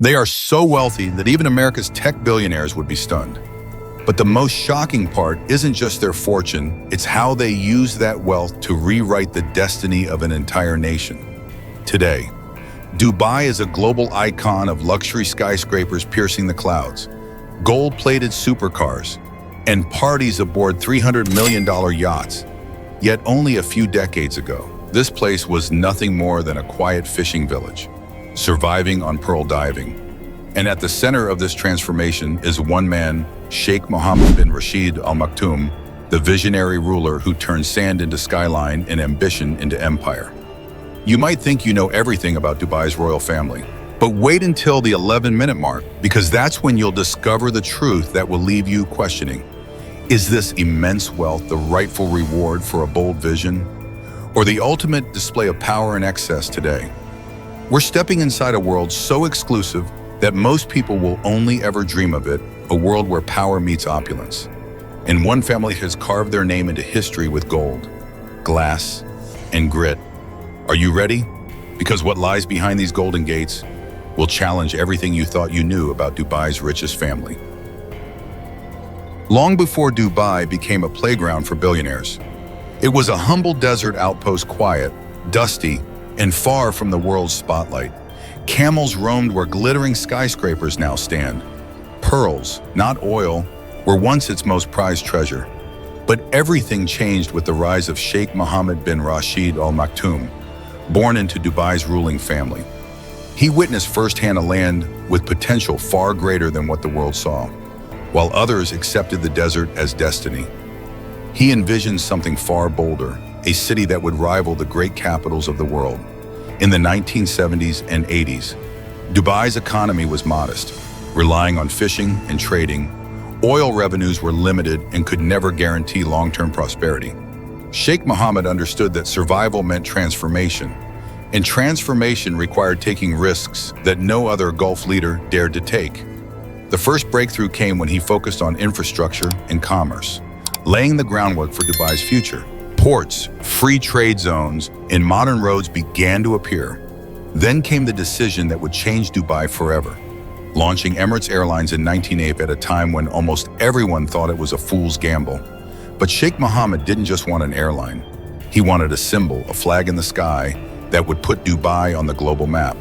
They are so wealthy that even America's tech billionaires would be stunned. But the most shocking part isn't just their fortune, it's how they use that wealth to rewrite the destiny of an entire nation. Today, Dubai is a global icon of luxury skyscrapers piercing the clouds, gold-plated supercars, and parties aboard $300 million yachts. Yet only a few decades ago, this place was nothing more than a quiet fishing village, surviving on pearl diving. And at the center of this transformation is one man, Sheikh Mohammed bin Rashid Al Maktoum, the visionary ruler who turned sand into skyline and ambition into empire. You might think you know everything about Dubai's royal family, but wait until the 11-minute mark, because that's when you'll discover the truth that will leave you questioning. Is this immense wealth the rightful reward for a bold vision, or the ultimate display of power and excess today? We're stepping inside a world so exclusive that most people will only ever dream of it, a world where power meets opulence. And one family has carved their name into history with gold, glass, and grit. Are you ready? Because what lies behind these golden gates will challenge everything you thought you knew about Dubai's richest family. Long before Dubai became a playground for billionaires, it was a humble desert outpost, quiet, dusty, and far from the world's spotlight. Camels roamed where glittering skyscrapers now stand. Pearls, not oil, were once its most prized treasure. But everything changed with the rise of Sheikh Mohammed bin Rashid Al Maktoum, born into Dubai's ruling family. He witnessed firsthand a land with potential far greater than what the world saw, while others accepted the desert as destiny. He envisioned something far bolder, a city that would rival the great capitals of the world. In the 1970s and 80s, Dubai's economy was modest, relying on fishing and trading. Oil revenues were limited and could never guarantee long-term prosperity. Sheikh Mohammed understood that survival meant transformation, and transformation required taking risks that no other Gulf leader dared to take. The first breakthrough came when he focused on infrastructure and commerce, laying the groundwork for Dubai's future. Ports, free trade zones, and modern roads began to appear. Then came the decision that would change Dubai forever, launching Emirates Airlines in 1980 at a time when almost everyone thought it was a fool's gamble. But Sheikh Mohammed didn't just want an airline. He wanted a symbol, a flag in the sky, that would put Dubai on the global map.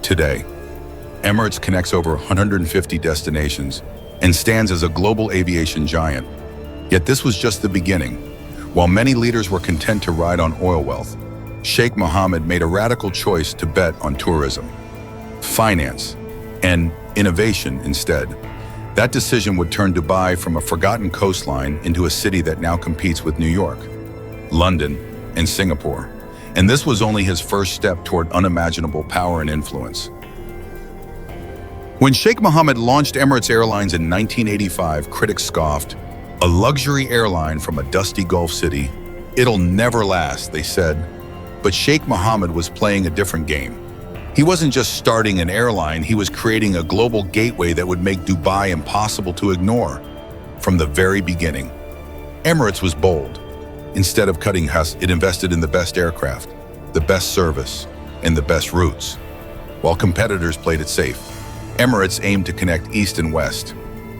Today, Emirates connects over 150 destinations and stands as a global aviation giant. Yet this was just the beginning. While many leaders were content to ride on oil wealth, Sheikh Mohammed made a radical choice to bet on tourism, finance, and innovation instead. That decision would turn Dubai from a forgotten coastline into a city that now competes with New York, London, and Singapore. And this was only his first step toward unimaginable power and influence. When Sheikh Mohammed launched Emirates Airlines in 1985, critics scoffed. A luxury airline from a dusty Gulf city. It'll never last, they said. But Sheikh Mohammed was playing a different game. He wasn't just starting an airline, he was creating a global gateway that would make Dubai impossible to ignore. From the very beginning, Emirates was bold. Instead of cutting costs, it invested in the best aircraft, the best service, and the best routes. While competitors played it safe, Emirates aimed to connect East and West,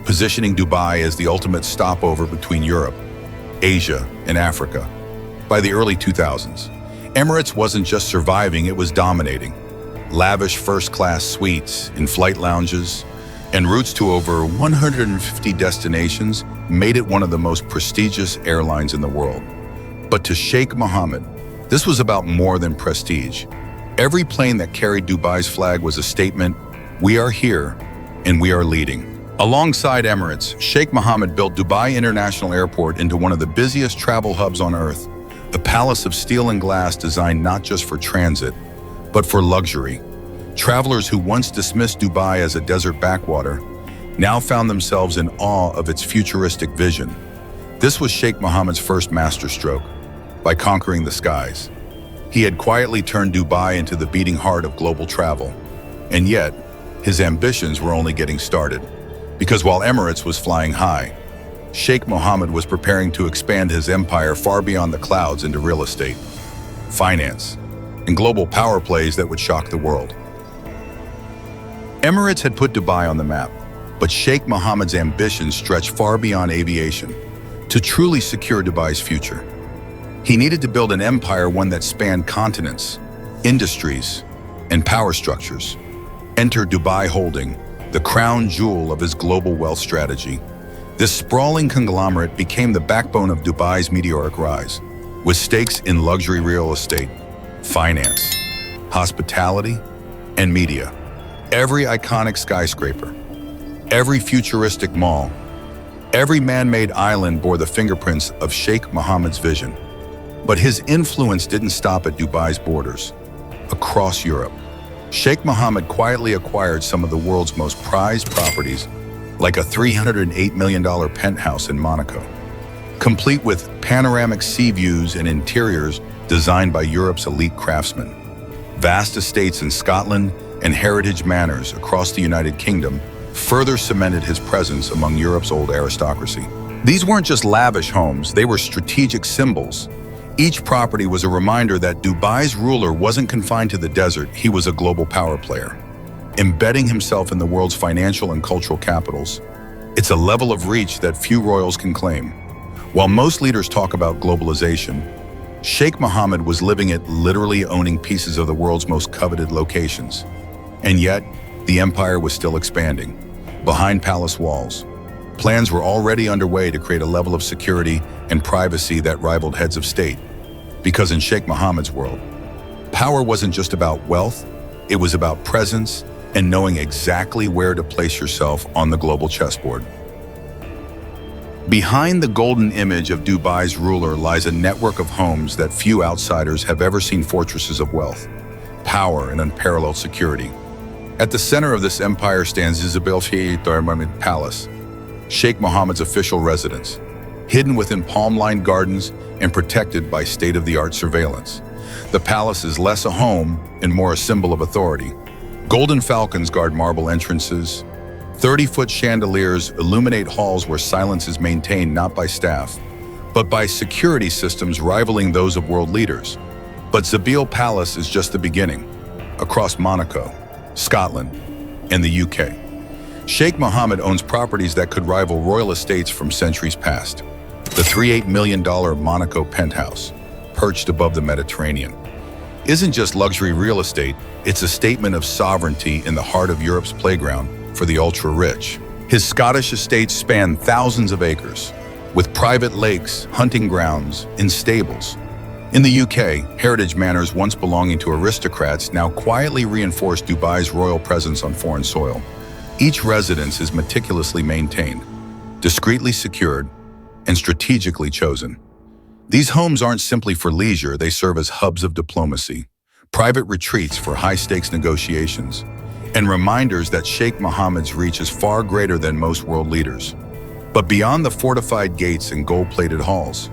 positioning Dubai as the ultimate stopover between Europe, Asia, and Africa. By the early 2000s, Emirates wasn't just surviving, it was dominating. Lavish first-class suites, in-flight lounges, and routes to over 150 destinations made it one of the most prestigious airlines in the world. But to Sheikh Mohammed, this was about more than prestige. Every plane that carried Dubai's flag was a statement, we are here, and we are leading. Alongside Emirates, Sheikh Mohammed built Dubai International Airport into one of the busiest travel hubs on Earth, a palace of steel and glass designed not just for transit, but for luxury. Travelers who once dismissed Dubai as a desert backwater now found themselves in awe of its futuristic vision. This was Sheikh Mohammed's first masterstroke. By conquering the skies, he had quietly turned Dubai into the beating heart of global travel. And yet, his ambitions were only getting started. Because while Emirates was flying high, Sheikh Mohammed was preparing to expand his empire far beyond the clouds into real estate, finance, and global power plays that would shock the world. Emirates had put Dubai on the map, but Sheikh Mohammed's ambitions stretched far beyond aviation. To truly secure Dubai's future, he needed to build an empire, one that spanned continents, industries, and power structures. Enter Dubai Holding, the crown jewel of his global wealth strategy. This sprawling conglomerate became the backbone of Dubai's meteoric rise, with stakes in luxury real estate, finance, hospitality, and media. Every iconic skyscraper, every futuristic mall, every man-made island bore the fingerprints of Sheikh Mohammed's vision. But his influence didn't stop at Dubai's borders. Across Europe, Sheikh Mohammed quietly acquired some of the world's most prized properties, like a $308 million penthouse in Monaco, complete with panoramic sea views and interiors designed by Europe's elite craftsmen. Vast estates in Scotland and heritage manors across the United Kingdom further cemented his presence among Europe's old aristocracy. These weren't just lavish homes, they were strategic symbols. Each property was a reminder that Dubai's ruler wasn't confined to the desert, he was a global power player, embedding himself in the world's financial and cultural capitals. It's a level of reach that few royals can claim. While most leaders talk about globalization, Sheikh Mohammed was living it, literally owning pieces of the world's most coveted locations. And yet, the empire was still expanding. Behind palace walls, plans were already underway to create a level of security and privacy that rivaled heads of state. Because in Sheikh Mohammed's world, power wasn't just about wealth, it was about presence and knowing exactly where to place yourself on the global chessboard. Behind the golden image of Dubai's ruler lies a network of homes that few outsiders have ever seen, fortresses of wealth, power, and unparalleled security. At the center of this empire stands Billionaire Palace, Sheikh Mohammed's official residence, hidden within palm-lined gardens and protected by state-of-the-art surveillance. The palace is less a home and more a symbol of authority. Golden falcons guard marble entrances. 30-foot chandeliers illuminate halls where silence is maintained not by staff, but by security systems rivaling those of world leaders. But Zabil Palace is just the beginning. Across Monaco, Scotland, and the UK, Sheikh Mohammed owns properties that could rival royal estates from centuries past. The $38 million Monaco penthouse, perched above the Mediterranean, isn't just luxury real estate, it's a statement of sovereignty in the heart of Europe's playground for the ultra-rich. His Scottish estates span thousands of acres, with private lakes, hunting grounds, and stables. In the UK, heritage manors once belonging to aristocrats now quietly reinforce Dubai's royal presence on foreign soil. Each residence is meticulously maintained, discreetly secured, and strategically chosen. These homes aren't simply for leisure, they serve as hubs of diplomacy, private retreats for high-stakes negotiations, and reminders that Sheikh Mohammed's reach is far greater than most world leaders. But beyond the fortified gates and gold-plated halls,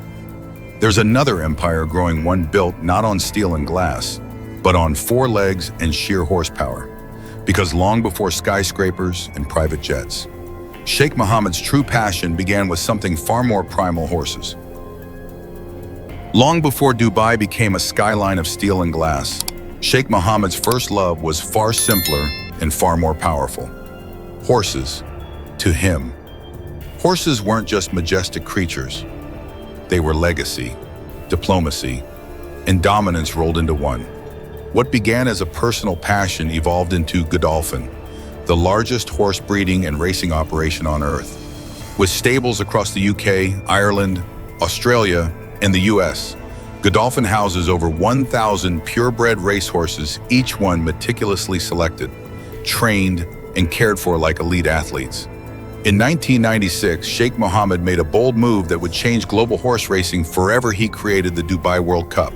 there's another empire growing, one built not on steel and glass, but on four legs and sheer horsepower. Because long before skyscrapers and private jets, Sheikh Mohammed's true passion began with something far more primal: horses. Long before Dubai became a skyline of steel and glass, Sheikh Mohammed's first love was far simpler and far more powerful. Horses. To him, horses weren't just majestic creatures. They were legacy, diplomacy, and dominance rolled into one. What began as a personal passion evolved into Godolphin, the largest horse breeding and racing operation on Earth. With stables across the UK, Ireland, Australia, and the US, Godolphin houses over 1,000 purebred racehorses, each one meticulously selected, trained, and cared for like elite athletes. In 1996, Sheikh Mohammed made a bold move that would change global horse racing forever. He created the Dubai World Cup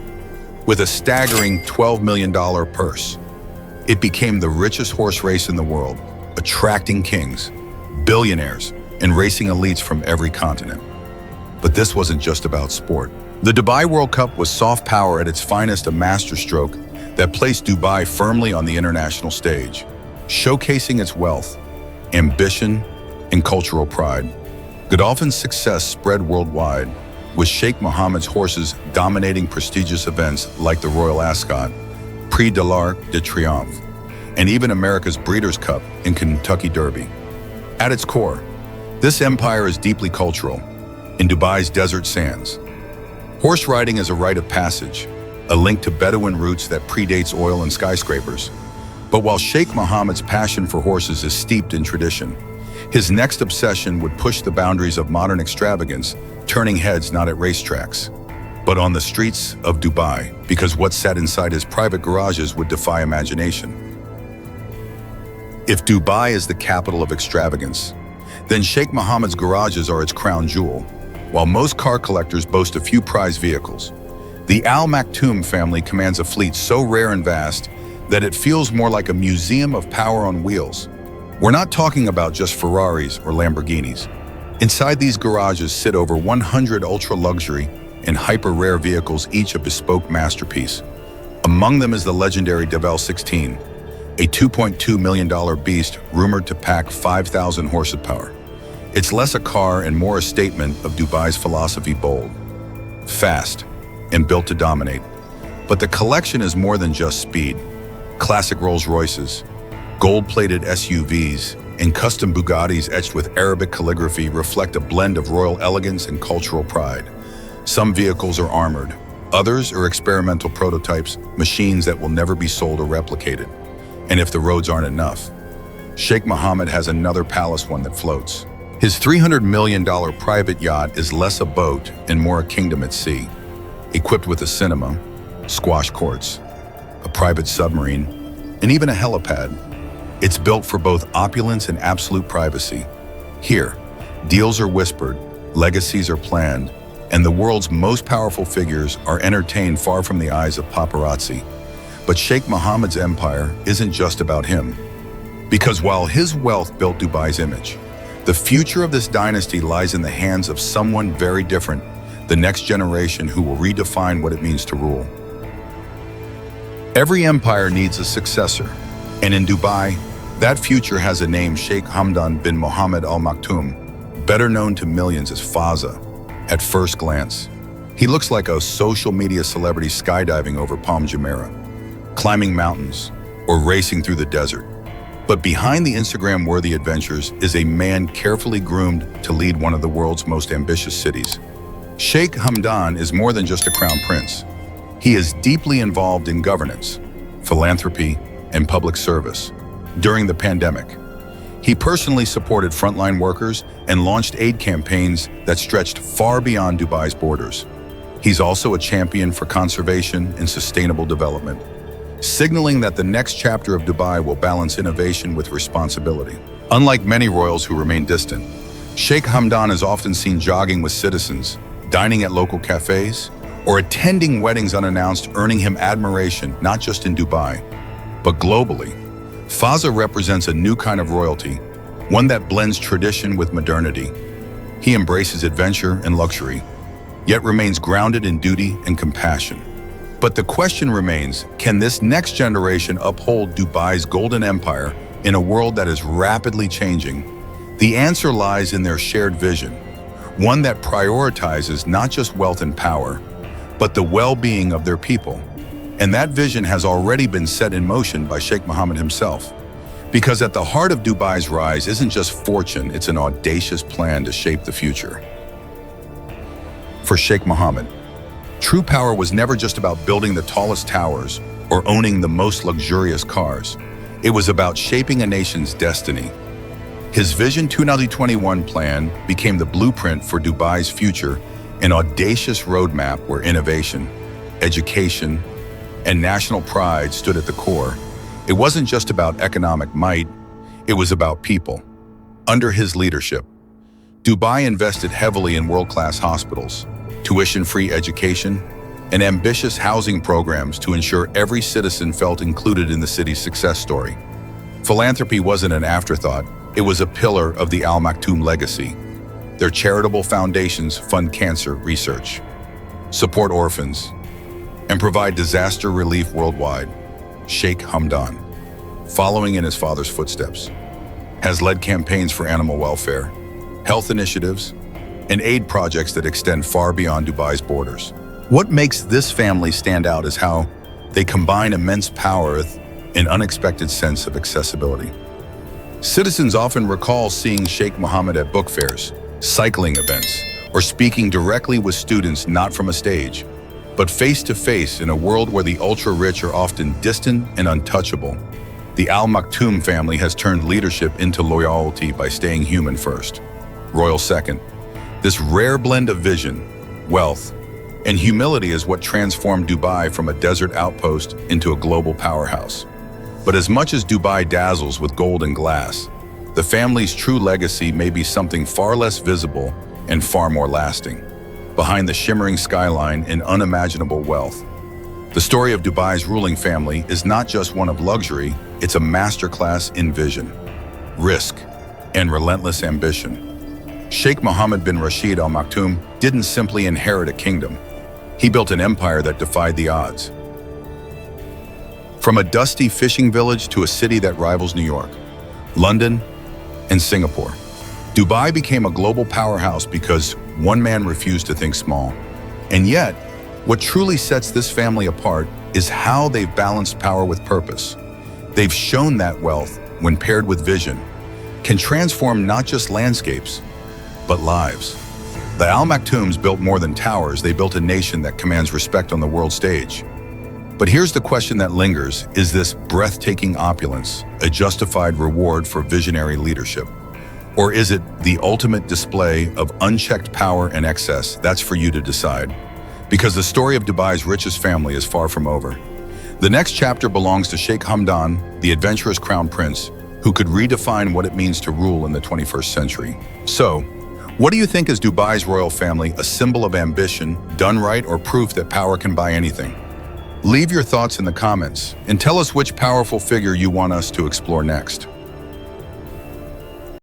with a staggering $12 million purse. It became the richest horse race in the world, attracting kings, billionaires, and racing elites from every continent. But this wasn't just about sport. The Dubai World Cup was soft power at its finest, a masterstroke that placed Dubai firmly on the international stage, showcasing its wealth, ambition, and cultural pride. Godolphin's success spread worldwide, with Sheikh Mohammed's horses dominating prestigious events like the Royal Ascot, Prix de l'Arc de Triomphe, and even America's Breeders' Cup in Kentucky Derby. At its core, this empire is deeply cultural, in Dubai's desert sands. Horse riding is a rite of passage, a link to Bedouin roots that predates oil and skyscrapers. But while Sheikh Mohammed's passion for horses is steeped in tradition, his next obsession would push the boundaries of modern extravagance, turning heads not at racetracks, but on the streets of Dubai, because what sat inside his private garages would defy imagination. If Dubai is the capital of extravagance, then Sheikh Mohammed's garages are its crown jewel. While most car collectors boast a few prized vehicles, the Al Maktoum family commands a fleet so rare and vast that it feels more like a museum of power on wheels. We're not talking about just Ferraris or Lamborghinis. Inside these garages sit over 100 ultra-luxury and hyper-rare vehicles, each a bespoke masterpiece. Among them is the legendary Devel 16, a $2.2 million beast rumored to pack 5,000 horsepower. It's less a car and more a statement of Dubai's philosophy: bold, fast, and built to dominate. But the collection is more than just speed. Classic Rolls-Royces, gold-plated SUVs, and custom Bugattis etched with Arabic calligraphy reflect a blend of royal elegance and cultural pride. Some vehicles are armored, others are experimental prototypes, machines that will never be sold or replicated. And if the roads aren't enough, Sheikh Mohammed has another palace one that floats. His $300 million private yacht is less a boat and more a kingdom at sea, equipped with a cinema, squash courts, a private submarine, and even a helipad. It's built for both opulence and absolute privacy. Here, deals are whispered, legacies are planned, and the world's most powerful figures are entertained far from the eyes of paparazzi. But Sheikh Mohammed's empire isn't just about him. Because while his wealth built Dubai's image, the future of this dynasty lies in the hands of someone very different, the next generation who will redefine what it means to rule. Every empire needs a successor, and in Dubai, that future has a name: Sheikh Hamdan bin Mohammed Al Maktoum, better known to millions as Fazza. At first glance, he looks like a social media celebrity skydiving over Palm Jumeirah, climbing mountains, or racing through the desert. But behind the Instagram-worthy adventures is a man carefully groomed to lead one of the world's most ambitious cities. Sheikh Hamdan is more than just a crown prince. He is deeply involved in governance, philanthropy, and public service. During the pandemic, he personally supported frontline workers and launched aid campaigns that stretched far beyond Dubai's borders. He's also a champion for conservation and sustainable development, signaling that the next chapter of Dubai will balance innovation with responsibility. Unlike many royals who remain distant, Sheikh Hamdan is often seen jogging with citizens, dining at local cafes, or attending weddings unannounced, earning him admiration not just in Dubai, but globally. Fazza represents a new kind of royalty, one that blends tradition with modernity. He embraces adventure and luxury, yet remains grounded in duty and compassion. But the question remains, can this next generation uphold Dubai's golden empire in a world that is rapidly changing? The answer lies in their shared vision, one that prioritizes not just wealth and power, but the well-being of their people. And that vision has already been set in motion by Sheikh Mohammed himself. Because at the heart of Dubai's rise isn't just fortune, it's an audacious plan to shape the future. For Sheikh Mohammed, true power was never just about building the tallest towers or owning the most luxurious cars. It was about shaping a nation's destiny. His Vision 2021 plan became the blueprint for Dubai's future, an audacious roadmap where innovation, education, and national pride stood at the core. It wasn't just about economic might, it was about people. Under his leadership, Dubai invested heavily in world-class hospitals, tuition-free education, and ambitious housing programs to ensure every citizen felt included in the city's success story. Philanthropy wasn't an afterthought, it was a pillar of the Al Maktoum legacy. Their charitable foundations fund cancer research, support orphans, and provide disaster relief worldwide. Sheikh Hamdan, following in his father's footsteps, has led campaigns for animal welfare, health initiatives, and aid projects that extend far beyond Dubai's borders. What makes this family stand out is how they combine immense power with an unexpected sense of accessibility. Citizens often recall seeing Sheikh Mohammed at book fairs, cycling events, or speaking directly with students not from a stage, but face-to-face in a world where the ultra-rich are often distant and untouchable. The Maktoum family has turned leadership into loyalty by staying human first, royal second. This rare blend of vision, wealth, and humility is what transformed Dubai from a desert outpost into a global powerhouse. But as much as Dubai dazzles with gold and glass, the family's true legacy may be something far less visible and far more lasting. Behind the shimmering skyline and unimaginable wealth, the story of Dubai's ruling family is not just one of luxury, it's a masterclass in vision, risk, and relentless ambition. Sheikh Mohammed bin Rashid Al Maktoum didn't simply inherit a kingdom. He built an empire that defied the odds. From a dusty fishing village to a city that rivals New York, London, and Singapore, Dubai became a global powerhouse because one man refused to think small. And yet, what truly sets this family apart is how they've balanced power with purpose. They've shown that wealth, when paired with vision, can transform not just landscapes, but lives. The Al Maktoums built more than towers, they built a nation that commands respect on the world stage. But here's the question that lingers: is this breathtaking opulence a justified reward for visionary leadership? Or is it the ultimate display of unchecked power and excess? That's for you to decide. Because the story of Dubai's richest family is far from over. The next chapter belongs to Sheikh Hamdan, the adventurous crown prince, who could redefine what it means to rule in the 21st century. So, what do you think? Is Dubai's royal family a symbol of ambition, done right, or proof that power can buy anything? Leave your thoughts in the comments and tell us which powerful figure you want us to explore next.